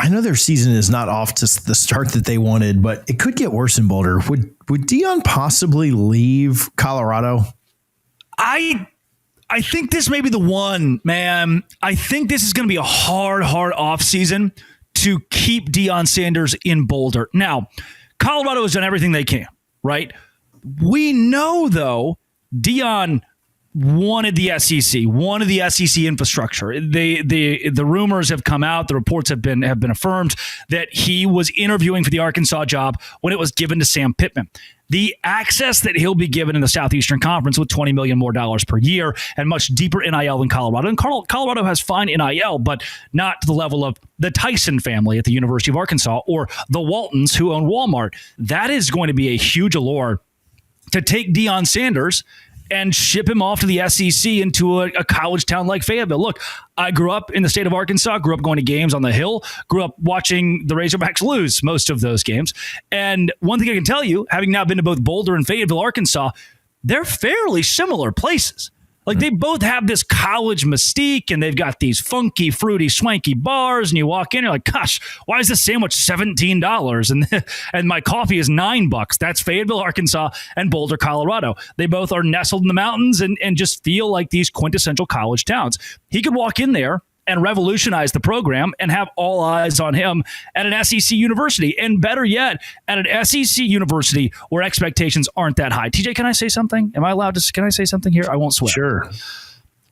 I know their season is not off to the start that they wanted, but it could get worse in Boulder. Would Deion possibly leave Colorado? I think this may be the one, man. I think this is going to be a hard offseason to keep Deion Sanders in Boulder. Now, Colorado has done everything they can, right? We know, though, Deion wanted the SEC, wanted the SEC infrastructure. The rumors have come out, the reports have been affirmed that he was interviewing for the Arkansas job when it was given to Sam Pittman. The access that he'll be given in the Southeastern Conference with $20 million more per year and much deeper NIL than Colorado. And Colorado has fine NIL, but not to the level of the Tyson family at the University of Arkansas or the Waltons who own Walmart. That is going to be a huge allure to take Deion Sanders and ship him off to the SEC into a college town like Fayetteville. Look, I grew up in the state of Arkansas, grew up going to games on the Hill, grew up watching the Razorbacks lose most of those games. And one thing I can tell you, having now been to both Boulder and Fayetteville, Arkansas, they're fairly similar places. Like they both have this college mystique and they've got these funky, fruity, swanky bars. And you walk in, you're like, gosh, why is this sandwich $17? And my coffee is $9. That's Fayetteville, Arkansas and Boulder, Colorado. They both are nestled in the mountains and just feel like these quintessential college towns. He could walk in there and revolutionize the program and have all eyes on him at an SEC university. And better yet, at an SEC university where expectations aren't that high. TJ, can I say something? Am I allowed to? Can I say something here? I won't swear. Sure.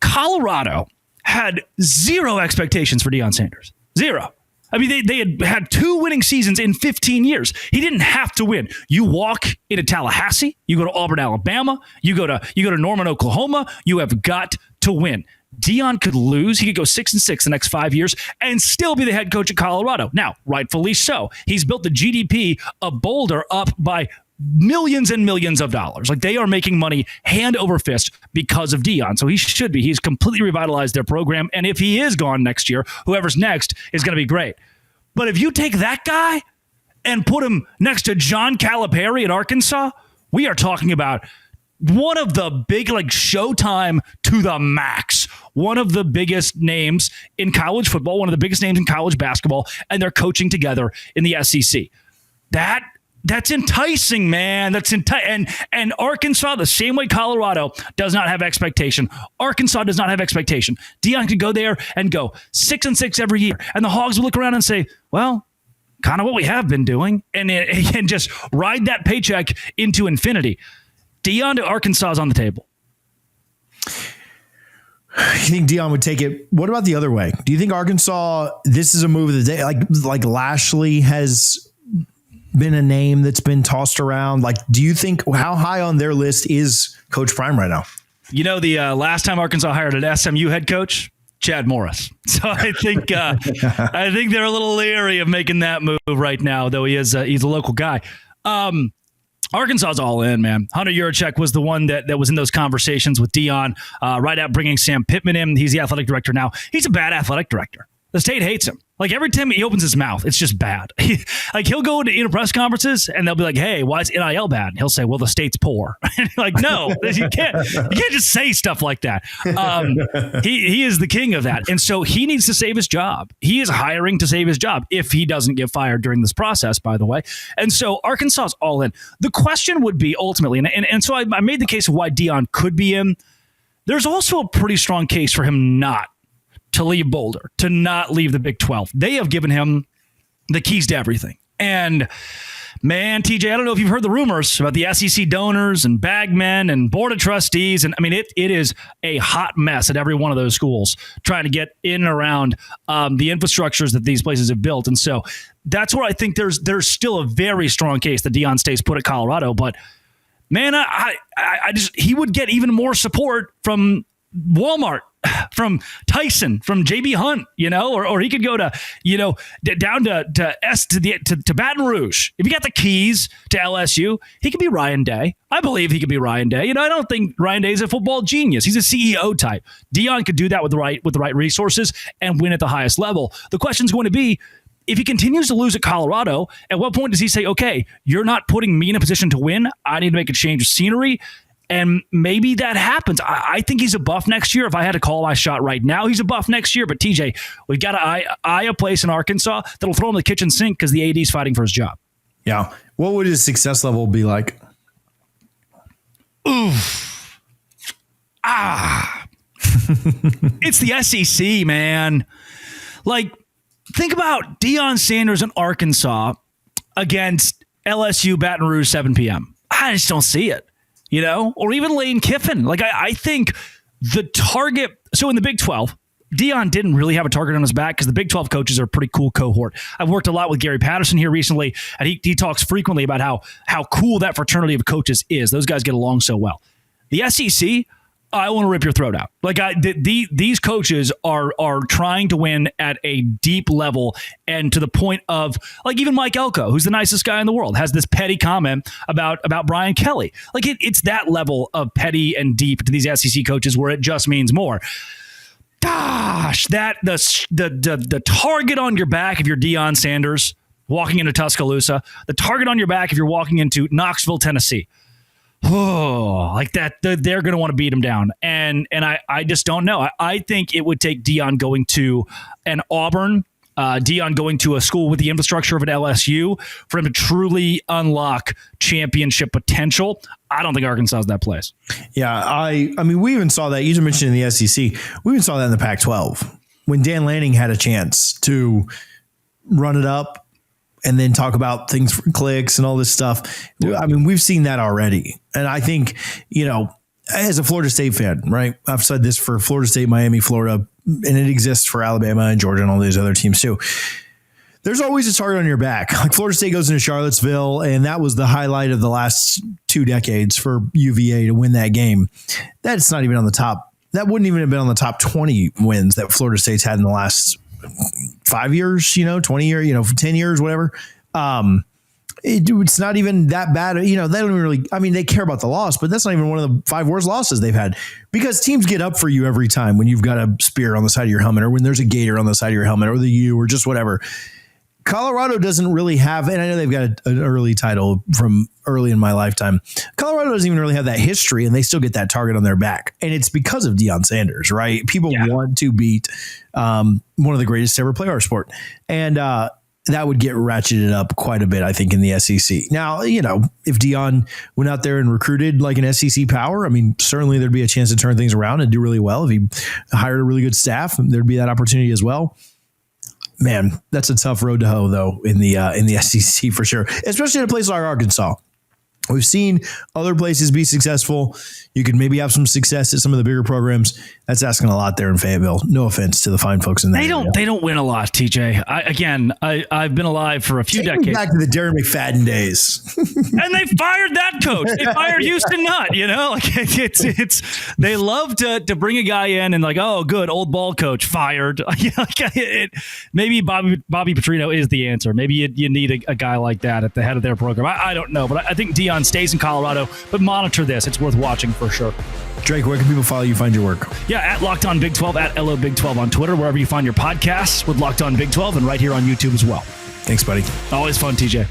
Colorado had zero expectations for Deion Sanders. Zero. I mean, they had 2 winning seasons in 15 years. He didn't have to win. You walk into Tallahassee, you go to Auburn, Alabama, you go to Norman, Oklahoma, you have got to win. Deion could lose. He could go 6-6 the next 5 years and still be the head coach of Colorado. Now, rightfully so. He's built the GDP of Boulder up by millions and millions of dollars. Like they are making money hand over fist because of Deion. So he should be. He's completely revitalized their program. And if he is gone next year, whoever's next is going to be great. But if you take that guy and put him next to John Calipari at Arkansas, we are talking about one of the big, like Showtime to the max, one of the biggest names in college football, one of the biggest names in college basketball, and they're coaching together in the SEC. That's enticing, man. And Arkansas, the same way Colorado does not have expectation. Arkansas does not have expectation. Deion could go there and go 6-6 every year, and the Hogs would look around and say, well, kind of what we have been doing, and just ride that paycheck into infinity. Deion to Arkansas is on the table. You think Deion would take it? What about the other way? Do you think Arkansas, this is a move of the day? Like Lashley has been a name that's been tossed around. Like, do you think, how high on their list is Coach Prime right now? You know, the last time Arkansas hired an SMU head coach, Chad Morris. So I think they're a little leery of making that move right now, though he's a local guy. Arkansas is all in, man. Hunter Yurachek was the one that was in those conversations with Deion right out bringing Sam Pittman in. He's the athletic director now. He's a bad athletic director. The state hates him. Like every time he opens his mouth, it's just bad. He'll go into press conferences and they'll be like, hey, why is NIL bad? And he'll say, well, the state's poor. Like, no, you can't just say stuff like that. He is the king of that. And so he needs to save his job. He is hiring to save his job if he doesn't get fired during this process, by the way. And so Arkansas is all in. The question would be ultimately, and so I made the case of why Deion could be in. There's also a pretty strong case for him not to leave Boulder, to not leave the Big 12. They have given him the keys to everything. And man, TJ, I don't know if you've heard the rumors about the SEC donors and bagmen and board of trustees. And I mean, it is a hot mess at every one of those schools trying to get in and around the infrastructures that these places have built. And so that's where I think there's still a very strong case that Deion stays put at Colorado. But man, I just, he would get even more support from Walmart, from Tyson, from JB Hunt, or he could go to, down to Baton Rouge. If you got the keys to LSU, he could be Ryan Day. I believe he could be Ryan Day. I don't think Ryan Day is a football genius. He's a CEO type. Deion could do that with the right resources and win at the highest level. The question is going to be, if he continues to lose at Colorado, at what point does he say, okay, you're not putting me in a position to win. I need to make a change of scenery. And maybe that happens. I think he's a buff next year. If I had to call my shot right now, he's a buff next year. But TJ, we've got to eye a place in Arkansas that'll throw him in the kitchen sink because the AD's fighting for his job. Yeah. What would his success level be like? Oof. It's the SEC, man. Like, think about Deion Sanders in Arkansas against LSU Baton Rouge 7 p.m. I just don't see it, or even Lane Kiffin. Like, I think the target. So in the Big 12, Deion didn't really have a target on his back because the Big 12 coaches are a pretty cool cohort. I've worked a lot with Gary Patterson here recently, and he talks frequently about how cool that fraternity of coaches is. Those guys get along so well. The SEC, I want to rip your throat out. Like these coaches are trying to win at a deep level, and to the point of, like, even Mike Elko, who's the nicest guy in the world, has this petty comment about Brian Kelly. Like it's that level of petty and deep to these SEC coaches where it just means more. Gosh, that the target on your back if you're Deion Sanders walking into Tuscaloosa, the target on your back if you're walking into Knoxville, Tennessee. Oh, like that, they're going to want to beat him down. And I just don't know. I think it would take Deion going to an Auburn, Deion going to a school with the infrastructure of an LSU for him to truly unlock championship potential. I don't think Arkansas is that place. Yeah, I mean, we even saw that. You just mentioned in the SEC. We even saw that in the Pac-12 when Dan Lanning had a chance to run it up and then talk about things for clicks and all this stuff. I mean, we've seen that already. And I think, as a Florida State fan, right? I've said this for Florida State, Miami, Florida, and it exists for Alabama and Georgia and all these other teams too. There's always a target on your back. Like Florida State goes into Charlottesville, and that was the highlight of the last 2 decades for UVA to win that game. That's not even on the top. That wouldn't even have been on the top 20 wins that Florida State's had in the last 5 years, 20 years, 10 years, whatever. It's not even that bad. They don't even really, they care about the loss, but that's not even one of the 5 worst losses they've had, because teams get up for you every time when you've got a spear on the side of your helmet, or when there's a gator on the side of your helmet, or the U, or just whatever. Colorado doesn't really have, and I know they've got an early title from early in my lifetime. Colorado doesn't even really have that history, and they still get that target on their back. And it's because of Deion Sanders, right? People want to beat one of the greatest to ever play our sport. And that would get ratcheted up quite a bit, I think, in the SEC. Now, if Deion went out there and recruited like an SEC power, certainly there'd be a chance to turn things around and do really well. If he hired a really good staff, there'd be that opportunity as well. Man, that's a tough road to hoe, though, in the SEC for sure, especially in a place like Arkansas. We've seen other places be successful. You could maybe have some success at some of the bigger programs. That's asking a lot there in Fayetteville. No offense to the fine folks in there. They don't win a lot, TJ. I've been alive for a few decades. Back to the Darren McFadden days. And they fired that coach. They fired Houston Nutt, it's they love to bring a guy in and like, oh, good, old ball coach fired. Maybe Bobby Petrino is the answer. Maybe you need a guy like that at the head of their program. I don't know, but I think Deion stays in Colorado, but monitor this. It's worth watching for sure. Drake, where can people follow you, find your work? Yeah, at Locked On Big 12, at LO Big 12 on Twitter, wherever you find your podcasts with Locked On Big 12, and right here on YouTube as well. Thanks, buddy. Always fun, TJ.